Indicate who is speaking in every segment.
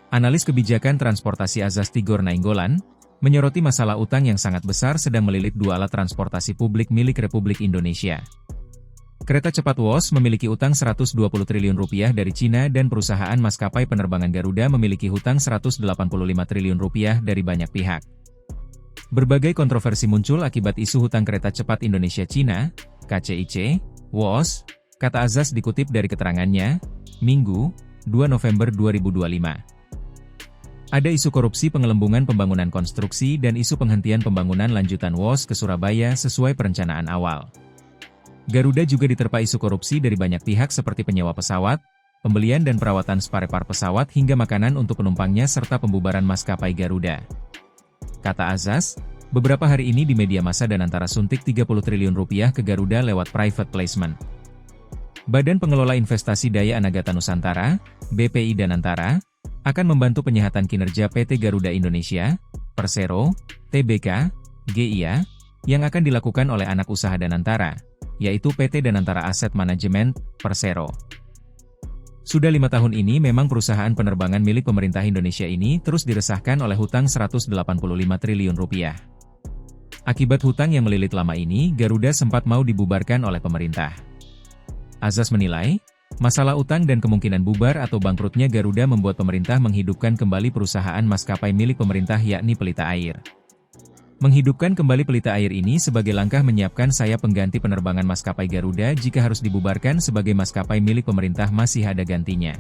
Speaker 1: Analis kebijakan transportasi Azaz Tigor Nainggolan, menyoroti masalah utang yang sangat besar sedang melilit dua alat transportasi publik milik Republik Indonesia. Kereta cepat WOS memiliki utang 120 triliun rupiah dari Cina dan perusahaan maskapai penerbangan Garuda memiliki hutang 185 triliun rupiah dari banyak pihak. Berbagai kontroversi muncul akibat isu hutang kereta cepat Indonesia-Cina, KCIC, WOS, kata Azaz dikutip dari keterangannya, Minggu, 2 November 2025. Ada isu korupsi pengelembungan pembangunan konstruksi dan isu penghentian pembangunan lanjutan WOS ke Surabaya sesuai perencanaan awal. Garuda juga diterpa isu korupsi dari banyak pihak seperti penyewa pesawat, pembelian dan perawatan spare part pesawat hingga makanan untuk penumpangnya serta pembubaran maskapai Garuda. Kata Azaz, beberapa hari ini di media massa Danantara suntik 30 triliun rupiah ke Garuda lewat private placement. Badan Pengelola Investasi Daya Anagata Nusantara, BPI Danantara, akan membantu penyehatan kinerja PT Garuda Indonesia, Persero, Tbk, GIA, yang akan dilakukan oleh anak usaha Danantara, yaitu PT Danantara Asset Management, Persero. Sudah 5 tahun ini memang perusahaan penerbangan milik pemerintah Indonesia ini terus diresahkan oleh hutang 185 triliun rupiah. Akibat hutang yang melilit lama ini, Garuda sempat mau dibubarkan oleh pemerintah. Azaz menilai, masalah utang dan kemungkinan bubar atau bangkrutnya Garuda membuat pemerintah menghidupkan kembali perusahaan maskapai milik pemerintah yakni Pelita Air. Menghidupkan kembali Pelita Air ini sebagai langkah menyiapkan sayap pengganti penerbangan maskapai Garuda jika harus dibubarkan sebagai maskapai milik pemerintah masih ada gantinya.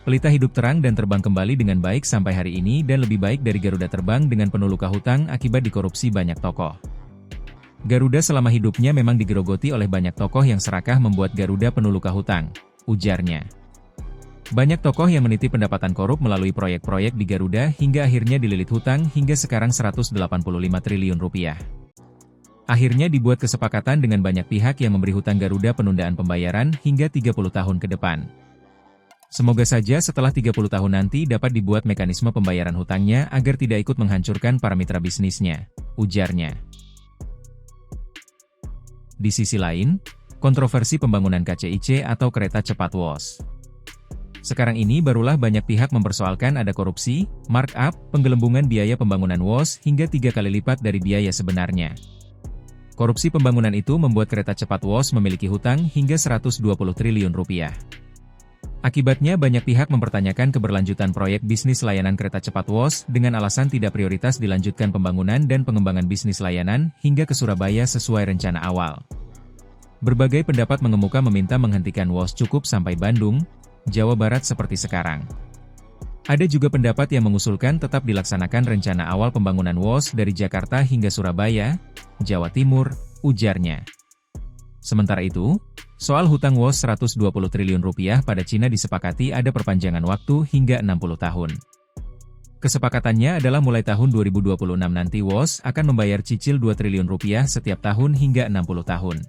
Speaker 1: Pelita hidup terang dan terbang kembali dengan baik sampai hari ini dan lebih baik dari Garuda terbang dengan penuh luka hutang akibat dikorupsi banyak tokoh. Garuda selama hidupnya memang digerogoti oleh banyak tokoh yang serakah membuat Garuda penuh luka hutang, ujarnya. Banyak tokoh yang meniti pendapatan korup melalui proyek-proyek di Garuda hingga akhirnya dililit hutang hingga sekarang 185 triliun rupiah. Akhirnya dibuat kesepakatan dengan banyak pihak yang memberi hutang Garuda penundaan pembayaran hingga 30 tahun ke depan. Semoga saja setelah 30 tahun nanti dapat dibuat mekanisme pembayaran hutangnya agar tidak ikut menghancurkan para mitra bisnisnya, ujarnya. Di sisi lain, kontroversi pembangunan KCIC atau kereta cepat WOS. Sekarang ini barulah banyak pihak mempersoalkan ada korupsi, markup, penggelembungan biaya pembangunan WOS hingga 3 kali lipat dari biaya sebenarnya. Korupsi pembangunan itu membuat kereta cepat WOS memiliki hutang hingga 120 triliun rupiah. Akibatnya banyak pihak mempertanyakan keberlanjutan proyek bisnis layanan kereta cepat WOS dengan alasan tidak prioritas dilanjutkan pembangunan dan pengembangan bisnis layanan hingga ke Surabaya sesuai rencana awal. Berbagai pendapat mengemuka meminta menghentikan WOS cukup sampai Bandung, Jawa Barat seperti sekarang. Ada juga pendapat yang mengusulkan tetap dilaksanakan rencana awal pembangunan WOS dari Jakarta hingga Surabaya, Jawa Timur, ujarnya. Sementara itu, soal hutang WOS 120 triliun rupiah pada Cina disepakati ada perpanjangan waktu hingga 60 tahun. Kesepakatannya adalah mulai tahun 2026 nanti WOS akan membayar cicil 2 triliun rupiah setiap tahun hingga 60 tahun.